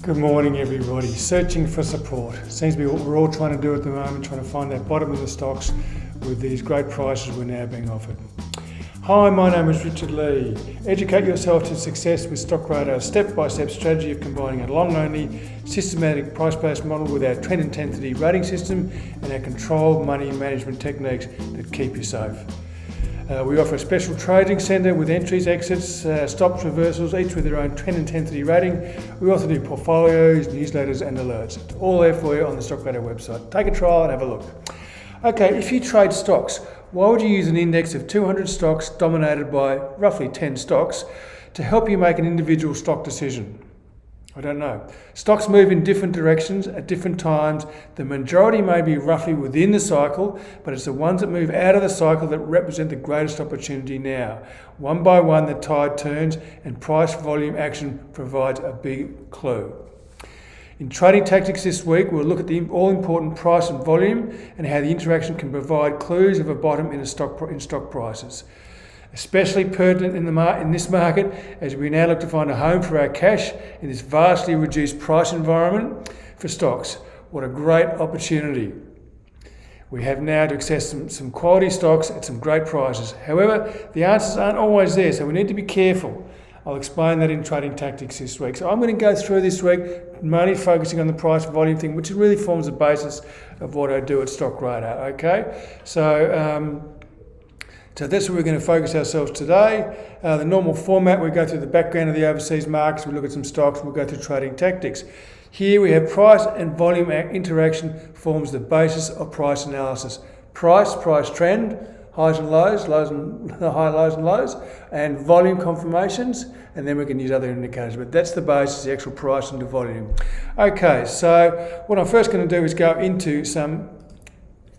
Good morning, everybody. Searching for support. Seems to be what we're all trying to do at the moment, trying to find that bottom of the stocks with these great prices we're now being offered. Hi, my name is Richard Lee. Educate yourself to success with Stockradar, step-by-step strategy of combining a long-only, systematic price-based model with our trend intensity rating system and our controlled money management techniques that keep you safe. We offer a special trading centre with entries, exits, stops, reversals, each with their own trend intensity rating. We also do portfolios, newsletters and alerts. It's all there for you on the Stockradar website. Take a trial and have a look. Okay, if you trade stocks, why would you use an index of 200 stocks dominated by roughly 10 stocks to help you make an individual stock decision? I don't know. Stocks move in different directions at different times. The majority may be roughly within the cycle, but it's the ones that move out of the cycle that represent the greatest opportunity now. One by one, the tide turns and price volume action provides a big clue. In Trading Tactics this week, we'll look at the all-important price and volume and how the interaction can provide clues of a bottom in stock prices. Especially pertinent in this market as we now look to find a home for our cash in this vastly reduced price environment for stocks. What a great opportunity. We have now to access some quality stocks at some great prices. However, the answers aren't always there, so we need to be careful. I'll explain that in Trading Tactics this week. So I'm going to go through this week, mainly focusing on the price volume thing, which really forms the basis of what I do at Stockradar, okay? So that's where we're going to focus ourselves today. The normal format, we go through the background of the overseas markets, we look at some stocks, we'll go through trading tactics. Here we have price and volume interaction forms the basis of price analysis. Price trend, highs and lows, lows and lows, and volume confirmations, and then we can use other indicators. But that's the basis, the actual price and the volume. Okay, so what I'm first going to do is go into some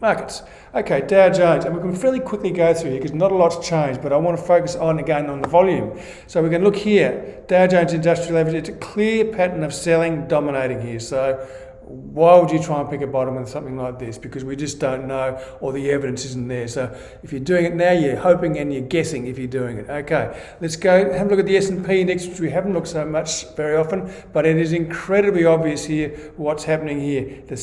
markets. Okay, Dow Jones, and we can fairly quickly go through here because not a lot's changed, but I want to focus on again on the volume. So we can look here, Dow Jones Industrial Average, it's a clear pattern of selling dominating here. So why would you try and pick a bottom with something like this? Because we just don't know, or the evidence isn't there. So if you're doing it now, you're hoping and you're guessing if you're doing it. Okay, let's go have a look at the S&P index, which we haven't looked so much very often, but it is incredibly obvious here what's happening here. The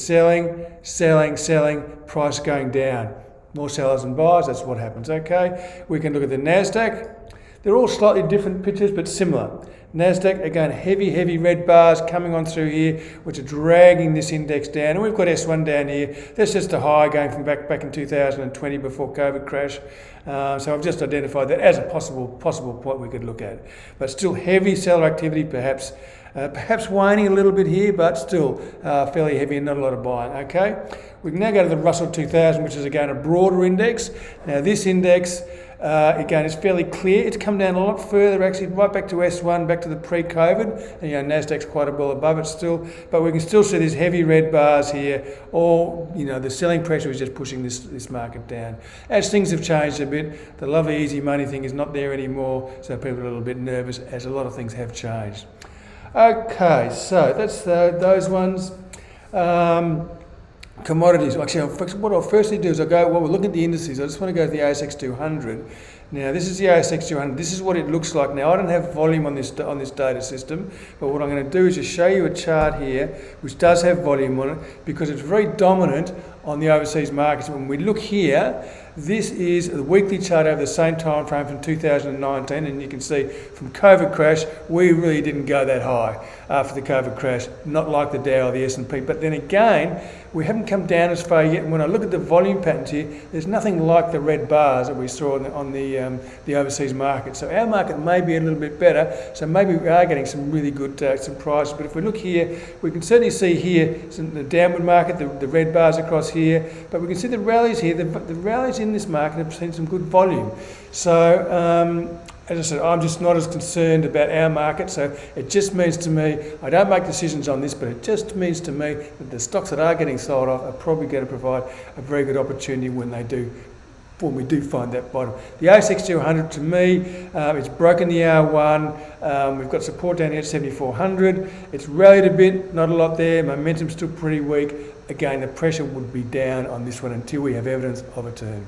selling, price going down. More sellers than buyers, that's what happens. Okay, we can look at the Nasdaq. They're all slightly different pictures, but similar. Nasdaq, again, heavy red bars coming on through here, which are dragging this index down. And we've got S1 down here. That's just a high going from back in 2020 before COVID crash. So I've just identified that as a possible point we could look at. But still heavy seller activity, perhaps waning a little bit here, but still fairly heavy and not a lot of buying. Okay, we can now go to the Russell 2000, which is again a broader index. Now this index, again, it's fairly clear. It's come down a lot further, actually, right back to S1, back to the pre-COVID. And, Nasdaq's quite a well above it still, but we can still see these heavy red bars here. All, the selling pressure is just pushing this market down. As things have changed a bit, the lovely easy money thing is not there anymore, so people are a little bit nervous, as a lot of things have changed. Okay, so that's those ones. Commodities. Actually, what I'll firstly do is we're looking at the indices. I just want to go to the ASX 200. Now, this is the ASX 200. This is what it looks like. Now, I don't have volume on this data system, but what I'm going to do is just show you a chart here, which does have volume on it, because it's very dominant on the overseas markets. When we look here, this is the weekly chart over the same time frame from 2019, and you can see from COVID crash, we really didn't go that high after the COVID crash, not like the Dow or the S&P. But then again, we haven't come down as far yet. And when I look at the volume patterns here, there's nothing like the red bars that we saw on the overseas market. So our market may be a little bit better. So maybe we are getting some really good some prices. But if we look here, we can certainly see here the downward market, the red bars across here. But we can see the rallies here. The rallies in this market have seen some good volume. So as I said, I'm just not as concerned about our market, so it just means to me, I don't make decisions on this, but it just means to me that the stocks that are getting sold off are probably going to provide a very good opportunity when we do find that bottom. The ASX 200 to me, it's broken the R1, we've got support down here at 7,400, it's rallied a bit, not a lot there, momentum's still pretty weak, again, the pressure would be down on this one until we have evidence of a turn.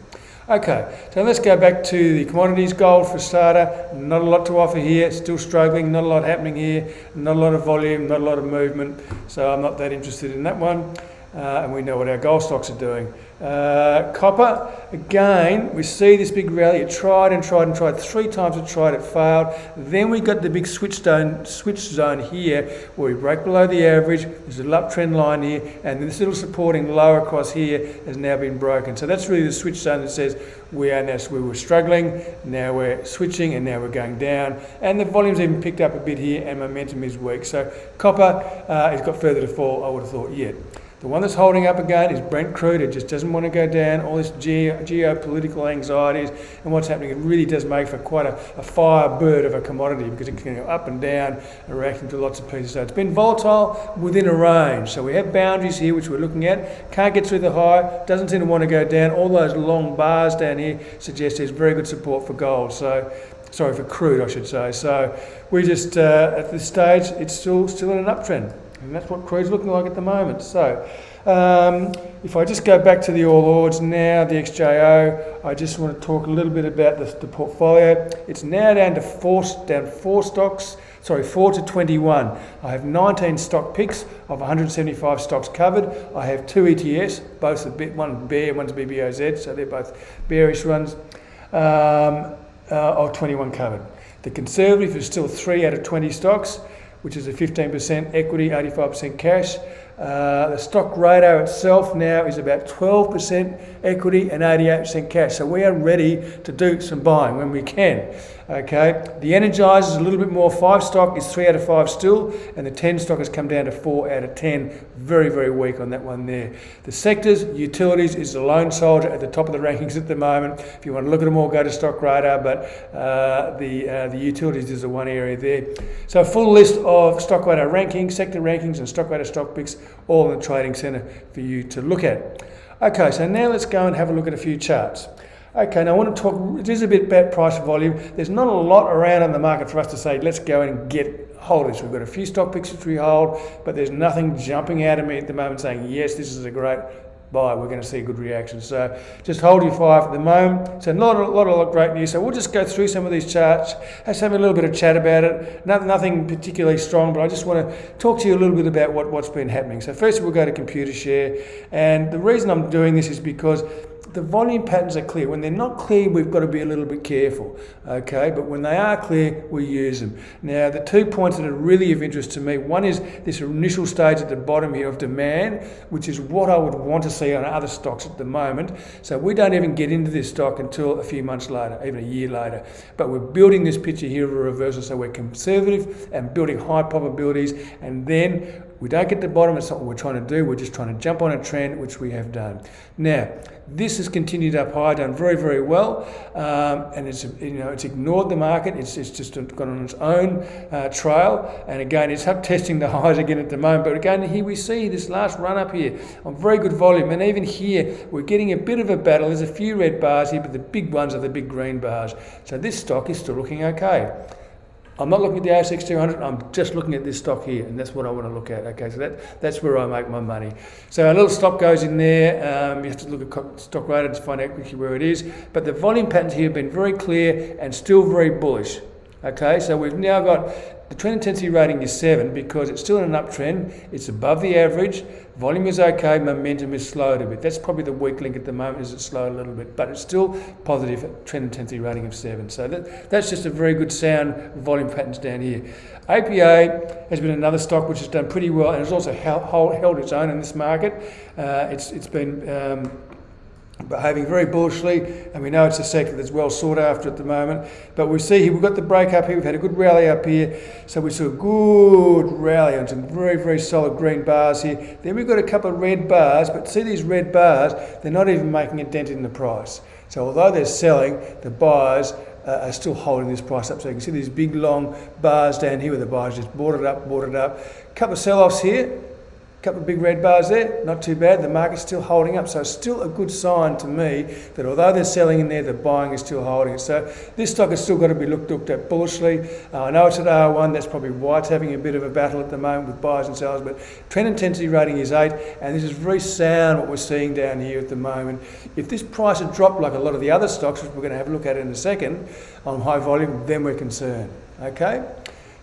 Okay, so let's go back to the commodities. Gold for starter, not a lot to offer here, still struggling, not a lot happening here, not a lot of volume, not a lot of movement, so I'm not that interested in that one. And we know what our gold stocks are doing. Copper, again, we see this big rally. It tried and tried and tried. 3 times it tried, it failed. Then we got the big switch zone here where we break below the average. There's a little uptrend line here, and this little supporting low across here has now been broken. So that's really the switch zone that says we were struggling, now we're switching, and now we're going down. And the volume's even picked up a bit here, and momentum is weak. So copper has got further to fall, I would have thought, yet. The one that's holding up again is Brent crude. It just doesn't want to go down. All this geopolitical anxieties and what's happening, it really does make for quite a firebird of a commodity because it can go up and down, reacting to lots of pieces. So it's been volatile within a range. So we have boundaries here which we're looking at. Can't get through the high. Doesn't seem to want to go down. All those long bars down here suggest there's very good support for gold. So, sorry, for crude, I should say. So we just at this stage, it's still in an uptrend. And that's what crude's looking like at the moment. So if I just go back to the All Ords now, the XJO, I just want to talk a little bit about the portfolio. It's now down to 4 stocks, 4 to 21. I have 19 stock picks of 175 stocks covered. I have 2 ETFs, both one bear, one's BBOZ, so they're both bearish ones, of 21 covered. The conservative is still 3 out of 20 stocks, which is a 15% equity, 85% cash. The Stockradar itself now is about 12% equity and 88% cash. So we are ready to do some buying when we can. Okay, the Energizer is a little bit more. 5 stock is 3 out of 5 still, and the 10 stock has come down to 4 out of 10. Very, very weak on that one there. The sectors, utilities is the lone soldier at the top of the rankings at the moment. If you want to look at them all, go to Stockradar, but the utilities is the one area there. So a full list of Stockradar rankings, sector rankings, and Stockradar stock picks, all in the trading centre for you to look at. Okay, so now let's go and have a look at a few charts. Okay, now I want to talk, it is a bit about price volume. There's not a lot around in the market for us to say, let's go and get hold of this. We've got a few stock picks which we hold, but there's nothing jumping out at me at the moment saying, yes, this is a great buy. We're going to see a good reaction. So just hold your fire for the moment. So not a lot of great news. So we'll just go through some of these charts, have a little bit of chat about it. Nothing particularly strong, but I just want to talk to you a little bit about what's been happening. So first we'll go to Computershare. And the reason I'm doing this is because the volume patterns are clear. When they're not clear, we've got to be a little bit careful, okay? But when they are clear, we use them. Now, the 2 points that are really of interest to me, one is this initial stage at the bottom here of demand, which is what I would want to see on other stocks at the moment. So we don't even get into this stock until a few months later, even a year later. But we're building this picture here of a reversal, so we're conservative and building high probabilities, and then we don't get to the bottom. It's not what we're trying to do. We're just trying to jump on a trend, which we have done. Now, this has continued up high, done very, very well, and it's ignored the market. It's just gone on its own trail, and again, it's up testing the highs again at the moment. But again, here we see this last run up here on very good volume, and even here we're getting a bit of a battle. There's a few red bars here, but the big ones are the big green bars. So this stock is still looking okay. I'm not looking at the ASX 200, I'm just looking at this stock here, and that's what I want to look at. Okay, so that's where I make my money. So a little stop goes in there. You have to look at Stockradar to find out quickly where it is. But the volume patterns here have been very clear and still very bullish. Okay, so we've now got the trend intensity rating is 7 because it's still in an uptrend. It's above the average. Volume is okay. Momentum is slowed a bit. That's probably the weak link at the moment, is it slowed a little bit, but it's still positive trend intensity rating of 7. So that's just a very good sound volume patterns down here. APA has been another stock which has done pretty well and has also held its own in this market. It's been behaving very bullishly, and we know it's a sector that's well sought after at the moment. But we see here, we've got the break up here, we've had a good rally up here, so we saw a good rally on some very, very solid green bars here. Then we've got a couple of red bars, but see these red bars, they're not even making a dent in the price. So although they're selling, the buyers are still holding this price up. So you can see these big long bars down here where the buyers just bought it up. Couple of sell-offs here. couple of big red bars there, not too bad. The market's still holding up, so it's still a good sign to me that although they're selling in there, the buying is still holding it. So this stock has still got to be looked at bullishly. I know it's at R1, that's probably why it's having a bit of a battle at the moment with buyers and sellers, but trend intensity rating is 8, and this is very sound what we're seeing down here at the moment. If this price had dropped like a lot of the other stocks, which we're going to have a look at in a second, on high volume, then we're concerned, okay?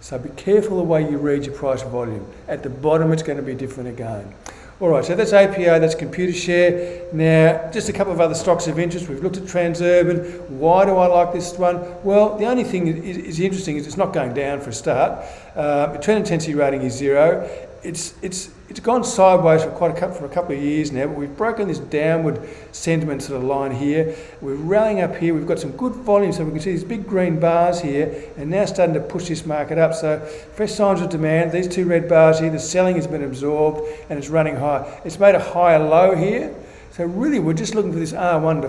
So be careful the way you read your price volume. At the bottom, it's going to be different again. All right, so that's APA, that's Computershare. Now, just a couple of other stocks of interest. We've looked at Transurban. Why do I like this one? Well, the only thing that is interesting is it's not going down for a start. Trend intensity rating is 0. It's gone sideways for a couple of years now, but we've broken this downward sentiment sort of line here. We're rallying up here. We've got some good volume, so we can see these big green bars here, and now starting to push this market up. So fresh signs of demand. These two red bars here, the selling has been absorbed, and it's running high. It's made a higher low here. So really, we're just looking for this R1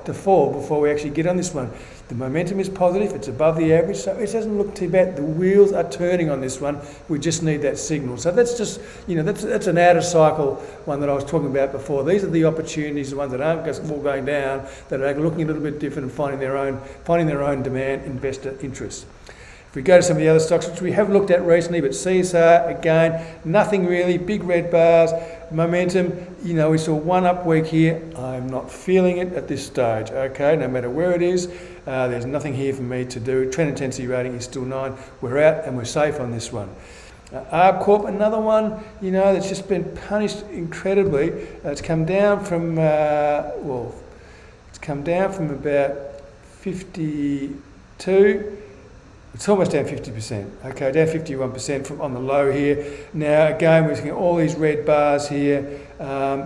to fall before we actually get on this one. The momentum is positive, it's above the average, so it doesn't look too bad. The wheels are turning on this one. We just need that signal. So that's just, that's an out of cycle one that I was talking about before. These are the opportunities, the ones that aren't just all going down, that are looking a little bit different and finding their own demand, investor interest. If we go to some of the other stocks, which we have looked at recently, but CSR, again, nothing really, big red bars, momentum, we saw one up week here. I'm not feeling it at this stage, okay, no matter where it is, there's nothing here for me to do. Trend intensity rating is still 9. We're out and we're safe on this one. Corp, another one, that's just been punished incredibly. It's come down from, about 52. It's almost down 50%, okay, down 51% on the low here. Now, again, we're seeing all these red bars here,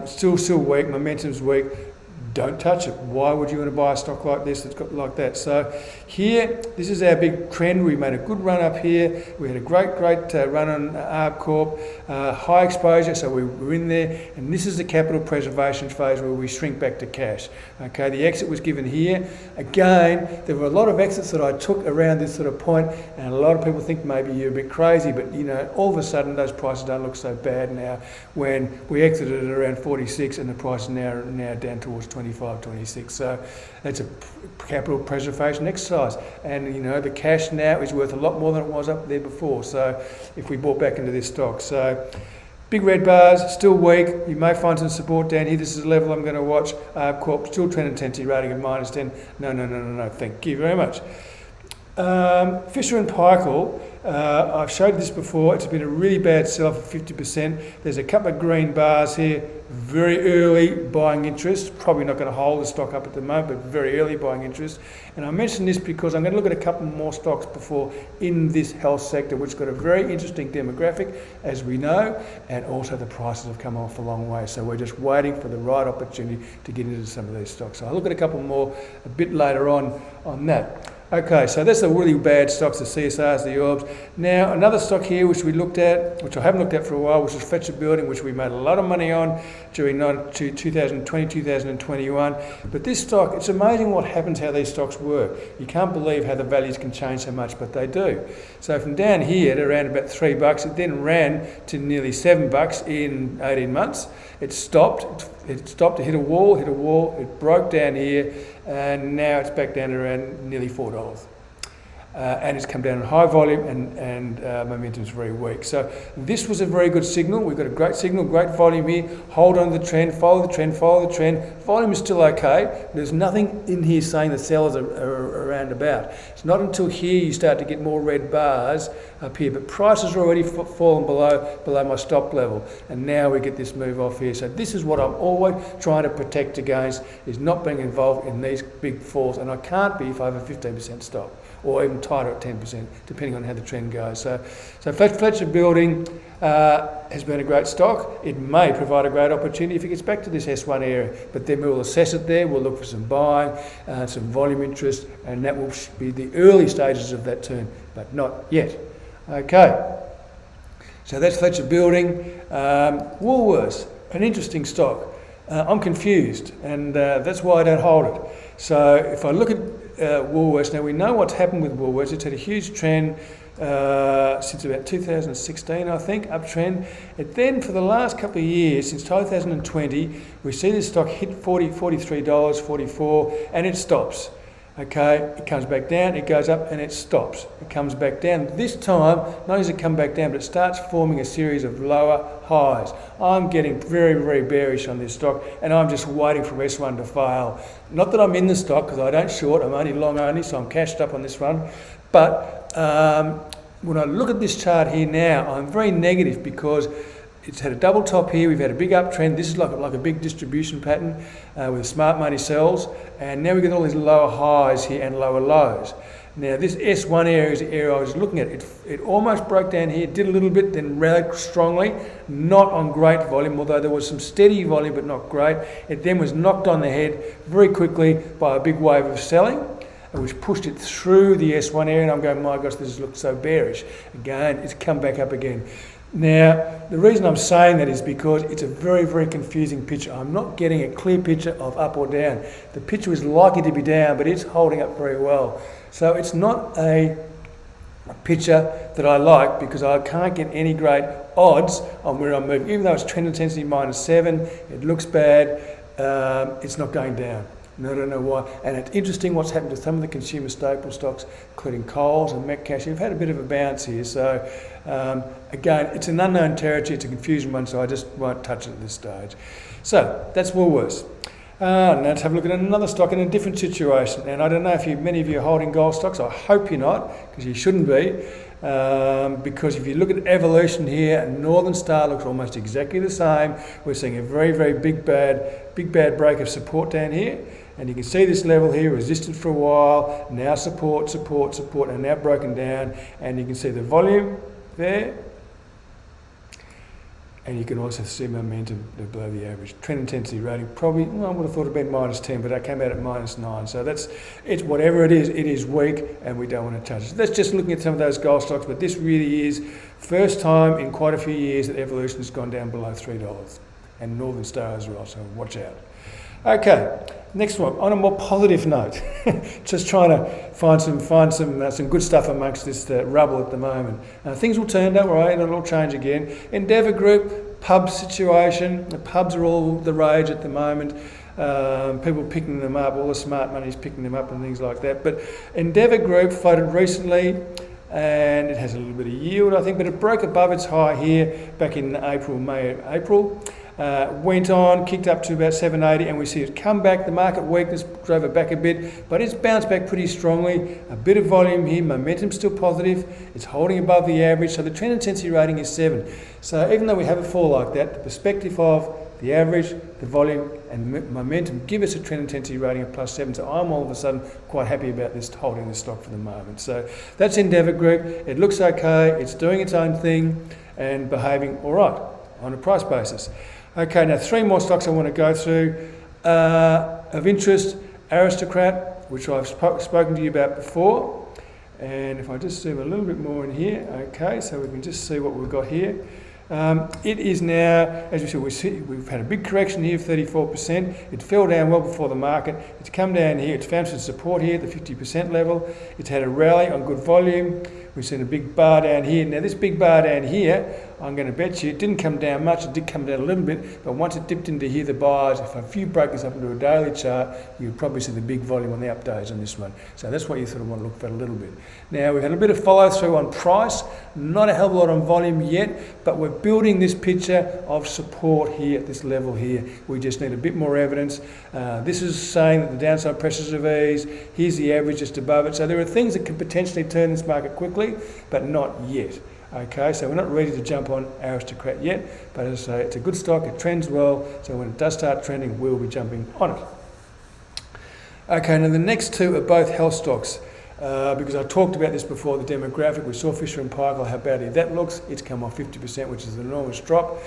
still weak, momentum's weak. Don't touch it. Why would you want to buy a stock like this that's got like that? So here, this is our big trend. We made a good run up here. We had a great run on Corp, high exposure, so we were in there. And this is the capital preservation phase where we shrink back to cash. Okay, the exit was given here. Again, there were a lot of exits that I took around this sort of point, and a lot of people think maybe you're a bit crazy, but all of a sudden those prices don't look so bad now when we exited at around 46 and the price is now down towards 25, 26. So that's a capital preservation exercise. And the cash now is worth a lot more than it was up there before. So if we bought back into this stock. So big red bars, still weak. You may find some support down here. This is a level I'm going to watch. Corp, still trend intensity rating of -10. No. Thank you very much. Fisher and Paykel, I've showed this before. It's been a really bad sell for 50%. There's a couple of green bars here. Very early buying interest. Probably not going to hold the stock up at the moment, but very early buying interest. And I mention this because I'm going to look at a couple more stocks before in this health sector, which has got a very interesting demographic, as we know, and also the prices have come off a long way. So we're just waiting for the right opportunity to get into some of these stocks. So I'll look at a couple more a bit later on that. Okay, so that's the really bad stocks, the CSRs, the Orbs. Now, another stock here which we looked at, which I haven't looked at for a while, which is Fletcher Building, which we made a lot of money on during 2020, 2021. But this stock, it's amazing what happens, how these stocks work. You can't believe how the values can change so much, but they do. So from down here to around about $3, it then ran to nearly $7 in 18 months. It stopped, it hit a wall, it broke down here, and now it's back down to around nearly $4. And it's come down in high volume and momentum is very weak. So this was a very good signal. We've got a great signal, great volume here. Hold on to the trend, follow the trend, follow the trend. Volume is still okay. There's nothing in here saying the sellers are around about. It's not until here you start to get more red bars up here, but prices are already fallen below my stop level. And now we get this move off here. So this is what I'm always trying to protect against, is not being involved in these big falls. And I can't be if I have a 15% stop, or even tighter at 10%, depending on how the trend goes. So Fletcher Building has been a great stock. It may provide a great opportunity if it gets back to this S1 area, but then we'll assess it there. We'll look for some buying, some volume interest, and that will be the early stages of that turn, but not yet. Okay, so that's Fletcher Building. Woolworths, an interesting stock. I'm confused, and that's why I don't hold it. So if I look at Woolworths, now we know what's happened with Woolworths. It's had a huge trend since about 2016, I think, uptrend. And then for the last couple of years, since 2020, we see this stock hit $43, $44, and it stops. Okay, it comes back down, it goes up, and it stops. It comes back down. This time, not only does it come back down, but it starts forming a series of lower highs. I'm getting very, very bearish on this stock, and I'm just waiting for S1 to fail. Not that I'm in the stock, because I don't short, I'm only long only, so I'm cashed up on this one. But when I look at this chart here now, I'm very negative because it's had a double top here. We've had a big uptrend. This is like a big distribution pattern with smart money sells. And now we've got all these lower highs here and lower lows. Now this S1 area is the area I was looking at. It almost broke down here, did a little bit, then rallied strongly. Not on great volume, although there was some steady volume, but not great. It then was knocked on the head very quickly by a big wave of selling, which pushed it through the S1 area. And I'm going, my gosh, this looks so bearish. Again, it's come back up again. Now, the reason I'm saying that is because it's a very, very confusing picture. I'm not getting a clear picture of up or down. The picture is likely to be down, but it's holding up very well. So it's not a picture that I like because I can't get any great odds on where I'm moving. Even though it's trend intensity -7, it looks bad, it's not going down. I don't know why. And it's interesting what's happened to some of the consumer staple stocks, including Coles and Metcash. You've had a bit of a bounce here. So, again, it's an unknown territory. It's a confusing one, so I just won't touch it at this stage. So, that's Woolworths. Now let's have a look at another stock in a different situation. And I don't know if many of you are holding gold stocks. I hope you're not, because you shouldn't be. Because if you look at evolution here, Northern Star looks almost exactly the same. We're seeing a very, very big bad break of support down here. And you can see this level here, resisted for a while, now support, support, support, and now broken down. And you can see the volume there. And you can also see momentum below the average. Trend intensity rating probably, well, I would have thought it'd been -10, but I came out at -9. So it's whatever it is weak, and we don't want to touch it. That's just looking at some of those gold stocks, but this really is first time in quite a few years that Evolution has gone down below $3. And Northern Star as well, so watch out. Okay, next one. On a more positive note, just trying to find some good stuff amongst this rubble at the moment. Things will turn, don't worry, it'll all change again. Endeavour Group, pub situation. The pubs are all the rage at the moment. People picking them up, all the smart money's picking them up and things like that. But Endeavour Group floated recently, and it has a little bit of yield, I think, but it broke above its high here back in April. Went on, kicked up to about 780, and we see it come back. The market weakness drove it back a bit, but it's bounced back pretty strongly. A bit of volume here, momentum's still positive. It's holding above the average, so the trend intensity rating is 7. So even though we have a fall like that, the perspective of the average, the volume, and momentum give us a trend intensity rating of +7. So I'm all of a sudden quite happy about this, holding this stock for the moment. So that's Endeavour Group. It looks okay. It's doing its own thing and behaving all right on a price basis. Okay, now 3 more stocks I want to go through. Of interest, Aristocrat, which I've spoken to you about before. And if I just zoom a little bit more in here, okay, so we can just see what we've got here. It is now, as we see, we've had a big correction here of 34%. It fell down well before the market. It's come down here. It's found some support here at the 50% level. It's had a rally on good volume. We've seen a big bar down here. Now this big bar down here, I'm going to bet you it didn't come down much. It did come down a little bit, but once it dipped into here, the buyers, if you break this up into a daily chart, you'd probably see the big volume on the up days on this one. So that's what you sort of want to look for a little bit. Now we've had a bit of follow through on price, not a hell of a lot on volume yet, but we're building this picture of support here at this level here. We just need a bit more evidence. This is saying that the downside pressures have eased. Here's the average just above it. So there are things that could potentially turn this market quickly, but not yet. Okay, so we're not ready to jump on Aristocrat yet, but as I say, it's a good stock, it trends well, so when it does start trending, we'll be jumping on it. Okay, now the next two are both health stocks, because I talked about this before, the demographic. We saw Fisher & Paykel, how badly that looks. It's come off 50%, which is an enormous drop.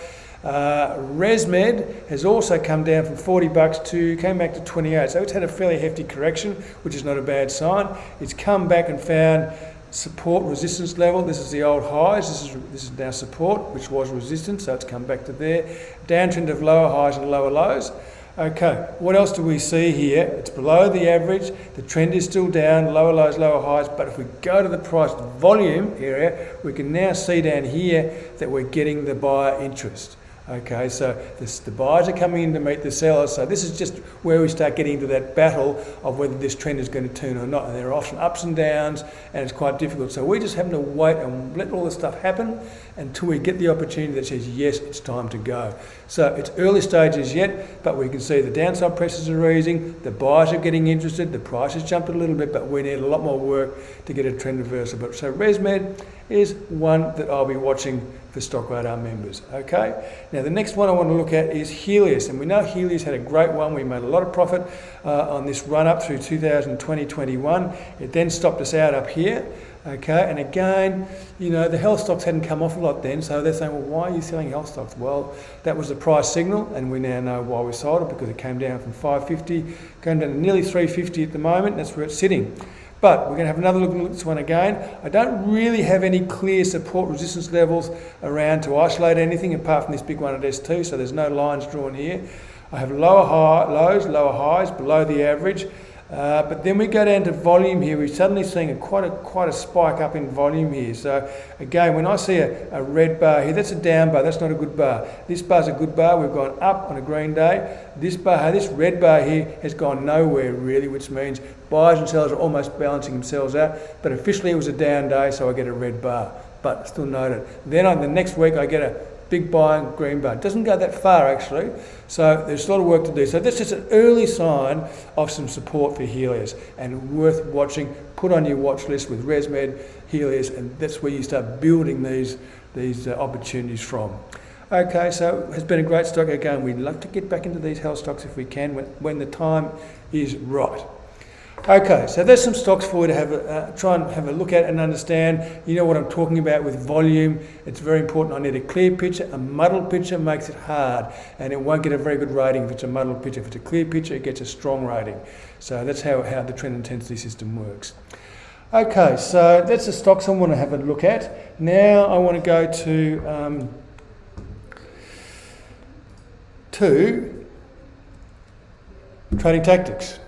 Resmed has also come down from $40 came back to 28, so it's had a fairly hefty correction, which is not a bad sign. It's come back and found support resistance level. This is the old highs. This is now support, which was resistance, so it's come back to there. Downtrend of lower highs and lower lows. Okay, what else do we see here? It's below the average, the trend is still down, lower lows, lower highs, but if we go to the price volume area, we can now see down here that we're getting the buyer interest. Okay, so the buyers are coming in to meet the sellers. So this is just where we start getting into that battle of whether this trend is going to turn or not. And there are often ups and downs, and it's quite difficult. So we're just having to wait and let all this stuff happen until we get the opportunity that says, yes, it's time to go. So it's early stages yet, but we can see the downside pressures are easing, the buyers are getting interested, the price has jumped a little bit, but we need a lot more work to get a trend reversal. But so Resmed is one that I'll be watching for Stockradar members. Okay, now the next one I want to look at is Helix, and we know Helix had a great one. We made a lot of profit on this run up through 2020-21. It then stopped us out up here. Okay, and again, you know, the health stocks hadn't come off a lot then, so they're saying, well, why are you selling health stocks? Well, that was the price signal, and we now know why we sold it, because it came down from 550, came down to nearly 350 at the moment. That's where it's sitting. But we're going to have another look at this one again. I don't really have any clear support resistance levels around to isolate anything apart from this big one at S2, so there's no lines drawn here. I have lower lows, lower highs, below the average. But then we go down to volume here. We're suddenly seeing quite a spike up in volume here. So again, when I see a red bar here, that's a down bar. That's not a good bar. This bar's a good bar. We've gone up on a green day. This red bar here has gone nowhere really, which means buyers and sellers are almost balancing themselves out. But officially it was a down day, so I get a red bar. But still note it. Then on the next week I get a big buy and green bar. It doesn't go that far actually, so there's a lot of work to do. So that's just an early sign of some support for Helix, and worth watching. Put on your watch list with Resmed, Helix, and that's where you start building these opportunities from. Okay, so it has been a great stock again. We'd love to get back into these health stocks if we can when the time is right. Okay, so there's some stocks for you to have try and have a look at and understand. You know what I'm talking about with volume. It's very important. I need a clear picture. A muddled picture makes it hard, and it won't get a very good rating if it's a muddled picture. If it's a clear picture, it gets a strong rating. So that's how the trend intensity system works. Okay, so that's the stocks I want to have a look at. Now I want to go to trading tactics.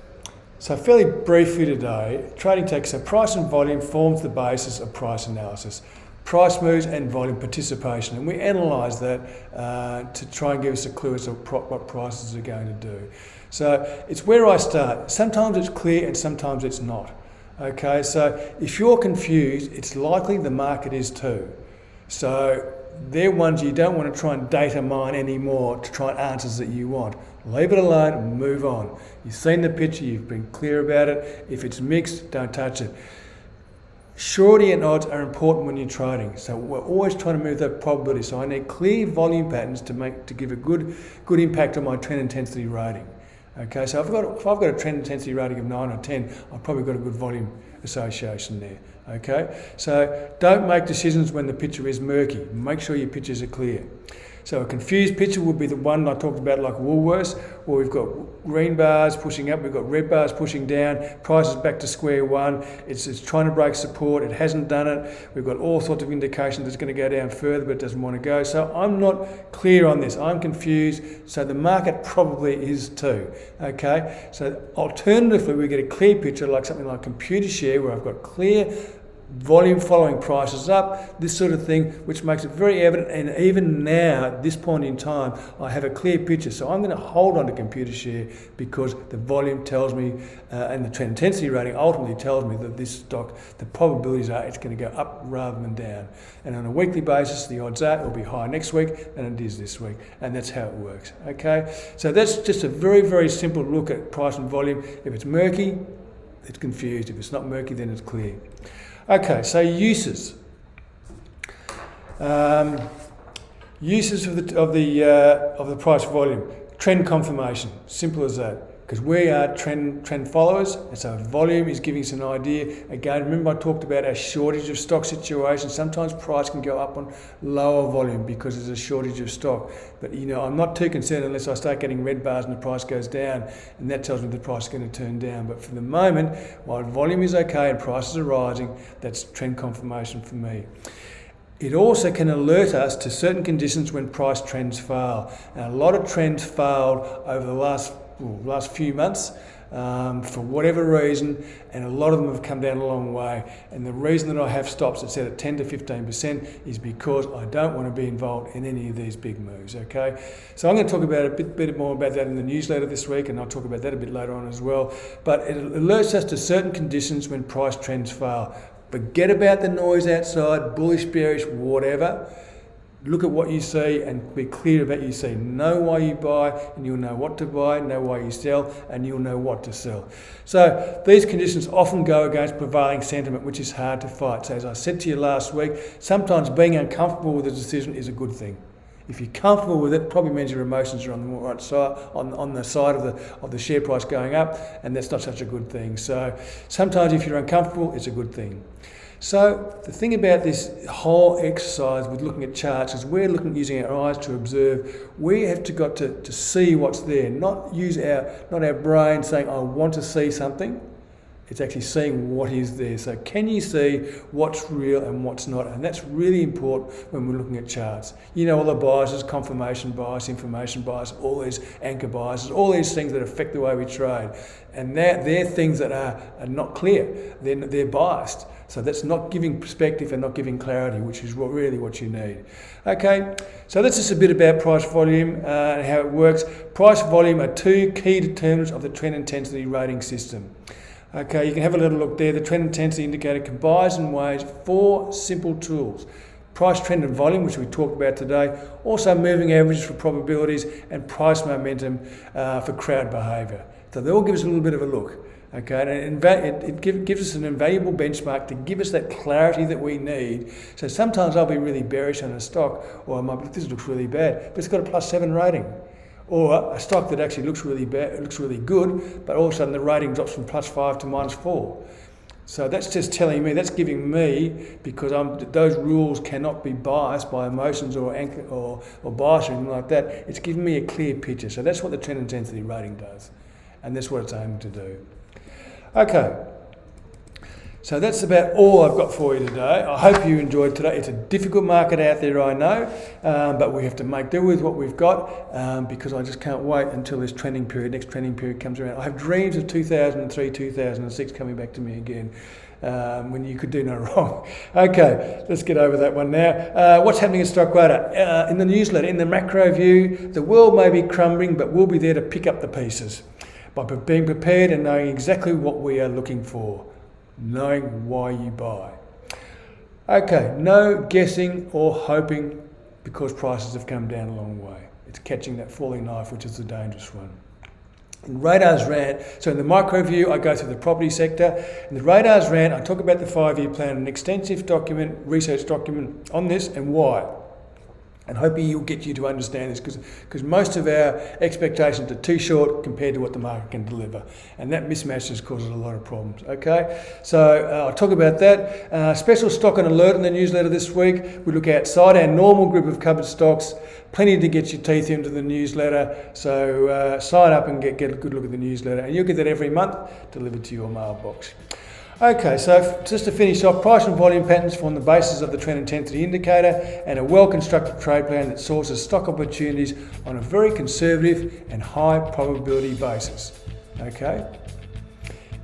So fairly briefly today, trading tactics, so price and volume forms the basis of price analysis. Price moves and volume participation, and we analyse that to try and give us a clue as to what prices are going to do. So it's where I start. Sometimes it's clear and sometimes it's not. Okay, so if you're confused, it's likely the market is too. So they're ones you don't want to try and data mine anymore to try and answers that you want. Leave it alone and move on. You've seen the picture, you've been clear about it. If it's mixed, don't touch it. Surety and odds are important when you're trading. So we're always trying to move that probability. So I need clear volume patterns to give a good impact on my trend intensity rating. Okay, so if I've got a trend intensity rating of 9 or 10, I've probably got a good volume association there. Okay, so don't make decisions when the picture is murky. Make sure your pictures are clear. So a confused picture would be the one I talked about, like Woolworths, where we've got green bars pushing up, we've got red bars pushing down, prices back to square one, it's trying to break support, it hasn't done it, we've got all sorts of indications it's going to go down further but it doesn't want to go. So I'm not clear on this, I'm confused, so the market probably is too. Okay, so alternatively we get a clear picture like something like Computershare, where I've got clear volume following prices up, this sort of thing, which makes it very evident. And even now, at this point in time, I have a clear picture. So I'm going to hold on to Computershare because the volume tells me, and the trend intensity rating ultimately tells me that this stock, the probabilities are it's going to go up rather than down. And on a weekly basis, the odds are it will be higher next week than it is this week. And that's how it works. Okay, so that's just a very, very simple look at price and volume. If it's murky, it's confused. If it's not murky, then it's clear. Okay, so uses. Uses of the price volume. Trend confirmation, simple as that. Because we are trend followers, and so volume is giving us an idea. Again, remember I talked about our shortage of stock situation. Sometimes price can go up on lower volume because there's a shortage of stock. But you know, I'm not too concerned unless I start getting red bars and the price goes down, and that tells me the price is going to turn down. But for the moment, while volume is okay and prices are rising, that's trend confirmation for me. It also can alert us to certain conditions when price trends fail. And a lot of trends failed over the last few months for whatever reason, and a lot of them have come down a long way. And the reason that I have stops that set at 10 to 15% is because I don't want to be involved in any of these big moves, okay? So I'm going to talk about a bit more about that in the newsletter this week, and I'll talk about that a bit later on as well. But it alerts us to certain conditions when price trends fail. Forget about the noise outside, bullish, bearish, whatever. Look at what you see and be clear about what you see. Know why you buy and you'll know what to buy, know why you sell and you'll know what to sell. So these conditions often go against prevailing sentiment, which is hard to fight. So as I said to you last week, sometimes being uncomfortable with a decision is a good thing. If you're comfortable with it, probably means your emotions are on the right side, on the side of the share price going up, and that's not such a good thing. So sometimes if you're uncomfortable, it's a good thing. So the thing about this whole exercise with looking at charts is we're using our eyes to observe. We have got to see what's there, not our brain saying, I want to see something. It's actually seeing what is there. So can you see what's real and what's not? And that's really important when we're looking at charts. You know all the biases, confirmation bias, information bias, all these anchor biases, all these things that affect the way we trade. And they're things that are not clear. They're biased. So that's not giving perspective and not giving clarity, which is really what you need. Okay, so that's just a bit about price volume and how it works. Price volume are two key determinants of the trend intensity rating system. Okay, you can have a little look there. The trend intensity indicator combines and weighs 4 simple tools. Price trend and volume, which we talked about today, also moving averages for probabilities and price momentum for crowd behaviour. So they all give us a little bit of a look. Okay, and it gives us an invaluable benchmark to give us that clarity that we need. So sometimes I'll be really bearish on a stock, or I might be, this looks really bad, but it's got a +7 rating. Or a stock that actually looks really bad, looks really good, but all of a sudden the rating drops from +5 to -4. So that's just telling me, that's giving me, because those rules cannot be biased by emotions or anchor or bias or anything like that. It's giving me a clear picture. So that's what the trend intensity rating does, and that's what it's aiming to do. Okay. So that's about all I've got for you today. I hope you enjoyed today. It's a difficult market out there, I know, but we have to make do with what we've got because I just can't wait until this next trending period comes around. I have dreams of 2003, 2006 coming back to me again. When you could do no wrong. Okay, let's get over that one now. What's happening in Stockradar? In the newsletter, in the macro view, the world may be crumbling, but we'll be there to pick up the pieces by being prepared and knowing exactly what we are looking for. Knowing why you buy. Okay, no guessing or hoping because prices have come down a long way. It's catching that falling knife, which is the dangerous one. In Radar's rant, so in the micro view, I go through the property sector. In the Radar's rant, I talk about the 5-year plan, an extensive document, research document on this and why. And hoping you'll get you to understand this because most of our expectations are too short compared to what the market can deliver. And that mismatch just causes a lot of problems, okay? So I'll talk about that. Special stock and alert in the newsletter this week. We look outside our normal group of covered stocks. Plenty to get your teeth into the newsletter. So sign up and get a good look at the newsletter. And you'll get that every month delivered to your mailbox. Okay, so just to finish off, price and volume patterns form the basis of the trend intensity indicator and a well-constructed trade plan that sources stock opportunities on a very conservative and high probability basis. Okay?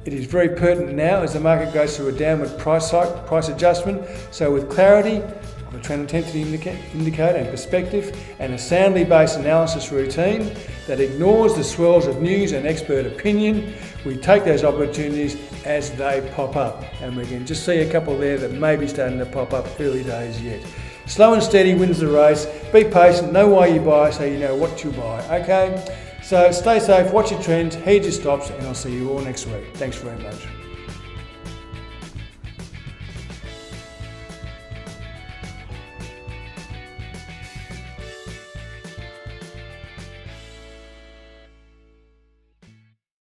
It is very pertinent now as the market goes through a downward price adjustment. So with clarity of the trend intensity indicator and perspective and a soundly based analysis routine that ignores the swirls of news and expert opinion, we take those opportunities as they pop up. And we can just see a couple there that may be starting to pop up, early days yet. Slow and steady wins the race. Be patient, know why you buy so you know what you buy. Okay? So stay safe, watch your trends, heed your stops, and I'll see you all next week. Thanks very much.